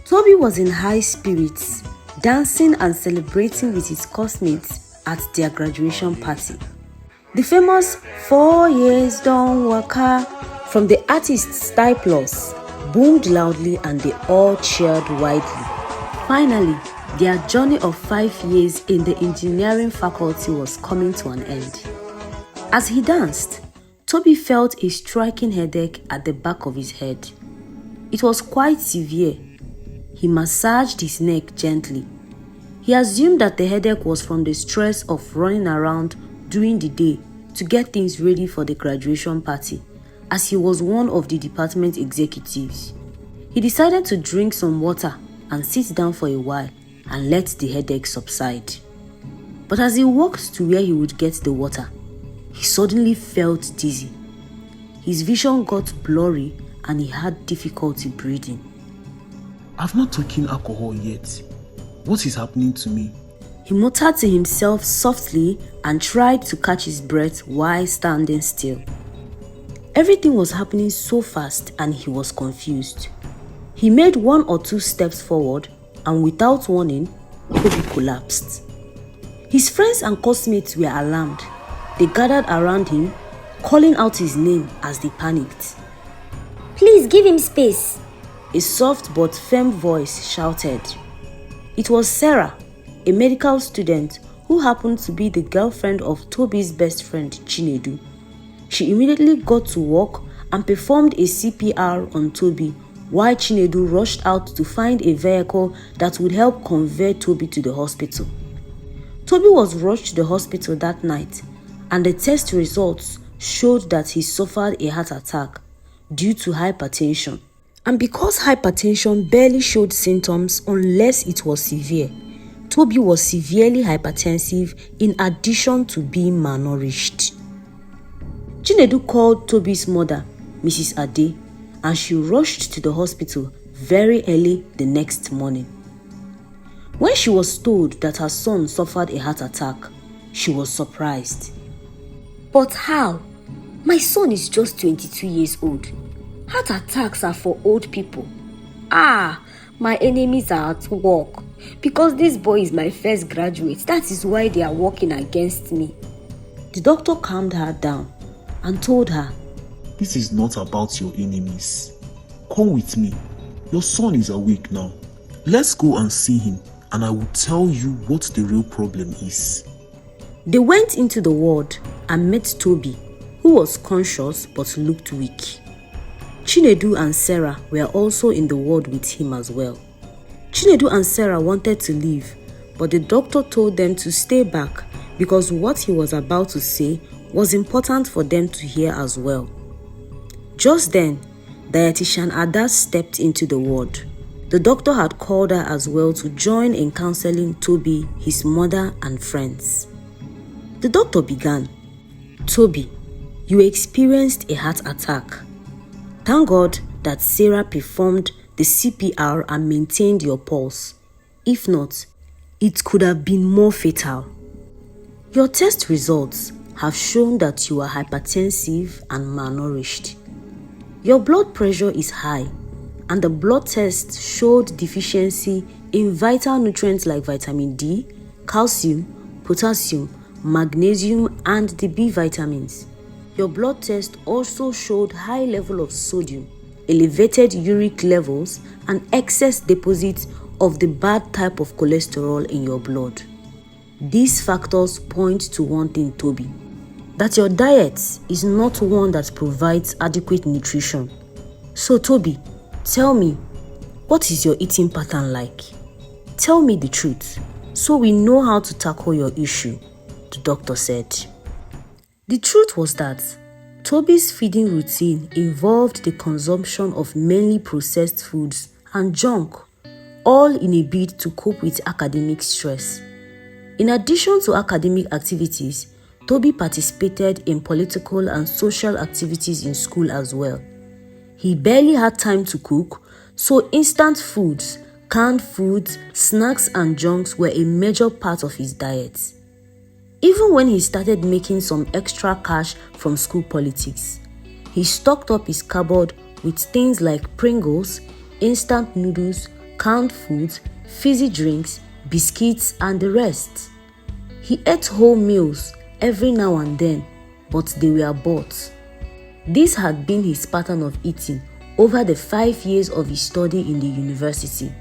Toby was in high spirits, dancing and celebrating with his classmates at their graduation party. The famous 4 years don't waka from the artist's Style Plus boomed loudly and they all cheered widely. Finally, their journey of 5 years in the engineering faculty was coming to an end. As he danced, Toby felt a striking headache at the back of his head. It was quite severe. He massaged his neck gently. He assumed that the headache was from the stress of running around during the day to get things ready for the graduation party, as he was one of the department executives. He decided to drink some water and sit down for a while and let the headache subside. But as he walked to where he would get the water, he suddenly felt dizzy. His vision got blurry and he had difficulty breathing. I've not taken alcohol yet. What is happening to me? He muttered to himself softly and tried to catch his breath while standing still. Everything was happening so fast and he was confused. He made 1 or 2 steps forward and without warning, Toby collapsed. His friends and classmates were alarmed. They gathered around him, calling out his name as they panicked. Please give him space, a soft but firm voice shouted. It was Sarah, a medical student who happened to be the girlfriend of Toby's best friend, Chinedu. She immediately got to work and performed a CPR on Toby while Chinedu rushed out to find a vehicle that would help convey Toby to the hospital. Toby was rushed to the hospital that night and the test results showed that he suffered a heart attack due to hypertension. And because hypertension barely showed symptoms unless it was severe, Toby was severely hypertensive in addition to being malnourished. Chinedu called Toby's mother, Mrs. Ade, and she rushed to the hospital very early the next morning. When she was told that her son suffered a heart attack, she was surprised. But how? My son is just 22 years old. Heart attacks are for old people. My enemies are at work. Because this boy is my first graduate, that is why they are working against me. The doctor calmed her down and told her, This is not about your enemies. Come with me. Your son is awake now. Let's go and see him and I will tell you what the real problem is. They went into the ward and met Toby, who was conscious but looked weak. Chinedu and Sarah were also in the ward with him as well. Chinedu and Sarah wanted to leave, but the doctor told them to stay back because what he was about to say was important for them to hear as well. Just then, dietitian Ada stepped into the ward. The doctor had called her as well to join in counseling Toby, his mother and friends. The doctor began, Toby, you experienced a heart attack. Thank God that Sarah performed the CPR and maintained your pulse. If not, it could have been more fatal. Your test results have shown that you are hypertensive and malnourished. Your blood pressure is high and the blood test showed deficiency in vital nutrients like vitamin D, calcium, potassium, magnesium and the B vitamins. Your blood test also showed high level of sodium, elevated uric levels and excess deposits of the bad type of cholesterol in your blood. These factors point to one thing, Toby, that your diet is not one that provides adequate nutrition. So Toby, tell me, what is your eating pattern like? Tell me the truth so we know how to tackle your issue, the doctor said. The truth was that Toby's feeding routine involved the consumption of mainly processed foods and junk, all in a bid to cope with academic stress. In addition to academic activities, Toby participated in political and social activities in school as well. He barely had time to cook, so instant foods, canned foods, snacks and junks were a major part of his diet. Even when he started making some extra cash from school politics, he stocked up his cupboard with things like Pringles, instant noodles, canned foods, fizzy drinks, biscuits, and the rest. He ate whole meals every now and then, but they were bought. This had been his pattern of eating over the 5 years of his study in the university.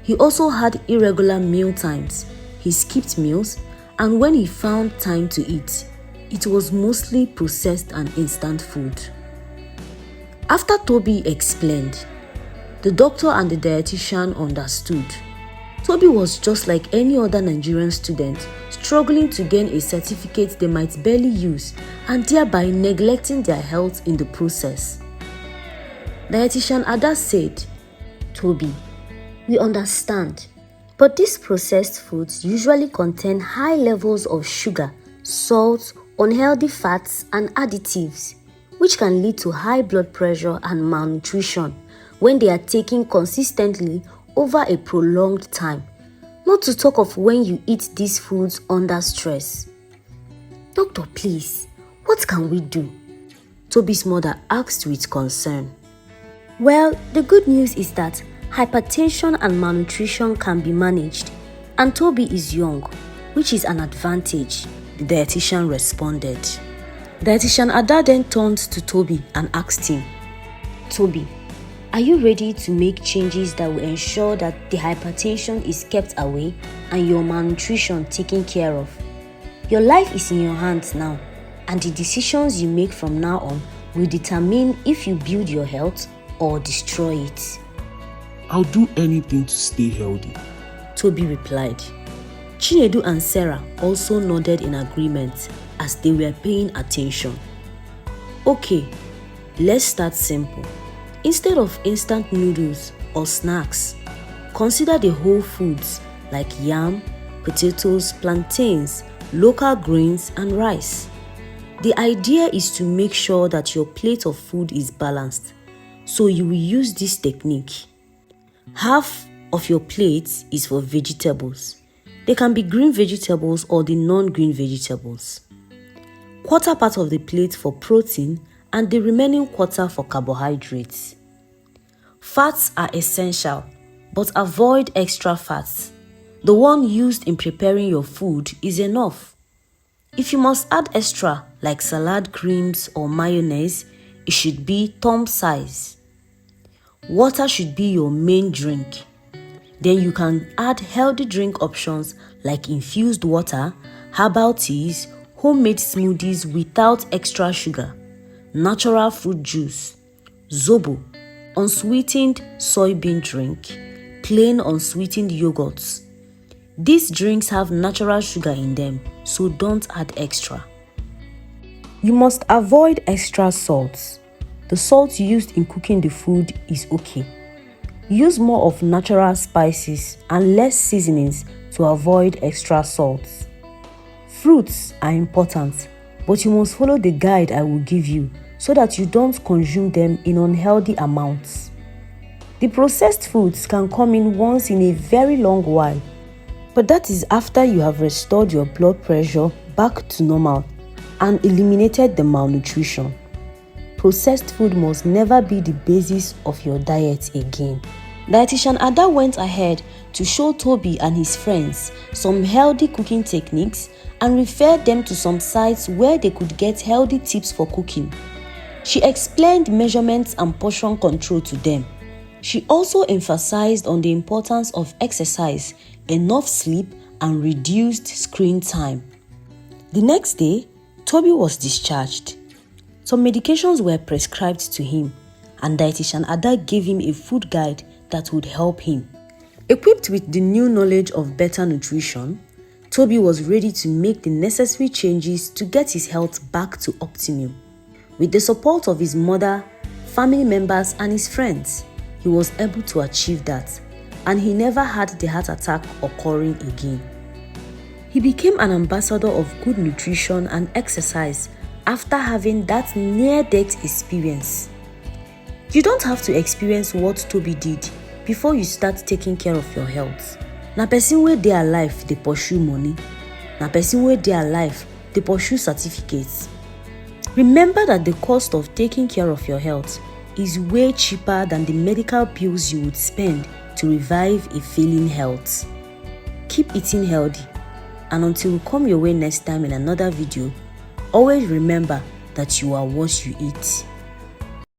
He also had irregular meal times. He skipped meals, and when he found time to eat, it was mostly processed and instant food. After Toby explained, the doctor and the dietitian understood. Toby was just like any other Nigerian student, struggling to gain a certificate they might barely use and thereby neglecting their health in the process. Dietitian Ada said, "Toby, we understand, but these processed foods usually contain high levels of sugar, salt, unhealthy fats, and additives, which can lead to high blood pressure and malnutrition when they are taken consistently over a prolonged time, not to talk of when you eat these foods under stress." "Doctor, please, what can we do?" Toby's mother asked with concern. "Well, the good news is that hypertension and malnutrition can be managed, and Toby is young, which is an advantage," the dietitian responded. Dietitian Ada then turned to Toby and asked him, "Toby, are you ready to make changes that will ensure that the hypertension is kept away and your malnutrition taken care of? Your life is in your hands now, and the decisions you make from now on will determine if you build your health or destroy it." I'll do anything to stay healthy," Toby replied. Chinedu and Sarah also nodded in agreement as they were paying attention. "Okay, let's start simple. Instead of instant noodles or snacks, consider the whole foods like yam, potatoes, plantains, local grains, and rice. The idea is to make sure that your plate of food is balanced, so you will use this technique. Half of your plate is for vegetables. They can be green vegetables or the non-green vegetables. Quarter part of the plate for protein and the remaining quarter for carbohydrates. Fats are essential, but avoid extra fats. The one used in preparing your food is enough. If you must add extra, like salad creams or mayonnaise, it should be thumb size. Water should be your main drink. Then you can add healthy drink options like infused water, herbal teas, homemade smoothies without extra sugar, natural fruit juice, zobo, unsweetened soybean drink, plain unsweetened yogurts. These drinks have natural sugar in them, so don't add extra. You must avoid extra salts. The salt used in cooking the food is okay. Use more of natural spices and less seasonings to avoid extra salts. Fruits are important, but you must follow the guide I will give you so that you don't consume them in unhealthy amounts. The processed foods can come in once in a very long while, but that is after you have restored your blood pressure back to normal and eliminated the malnutrition. Processed food must never be the basis of your diet again. Dietitian Ada went ahead to show Toby and his friends some healthy cooking techniques and referred them to some sites where they could get healthy tips for cooking. She explained measurements and portion control to them. She also emphasized on the importance of exercise, enough sleep, and reduced screen time. The next day, Toby was discharged. Some medications were prescribed to him, and Dietitian Ada gave him a food guide that would help him. Equipped with the new knowledge of better nutrition, Toby was ready to make the necessary changes to get his health back to optimum. With the support of his mother, family members, and his friends, he was able to achieve that, and he never had the heart attack occurring again. He became an ambassador of good nutrition and exercise after having that near-death experience. You don't have to experience what Toby did before you start taking care of your health. Na person wey dey alive dey pursue money. Na person wey dey alive dey pursue certificates. Remember that the cost of taking care of your health is way cheaper than the medical pills you would spend to revive a failing health. Keep eating healthy, and until we come your way next time in another video, always remember that you are what you eat.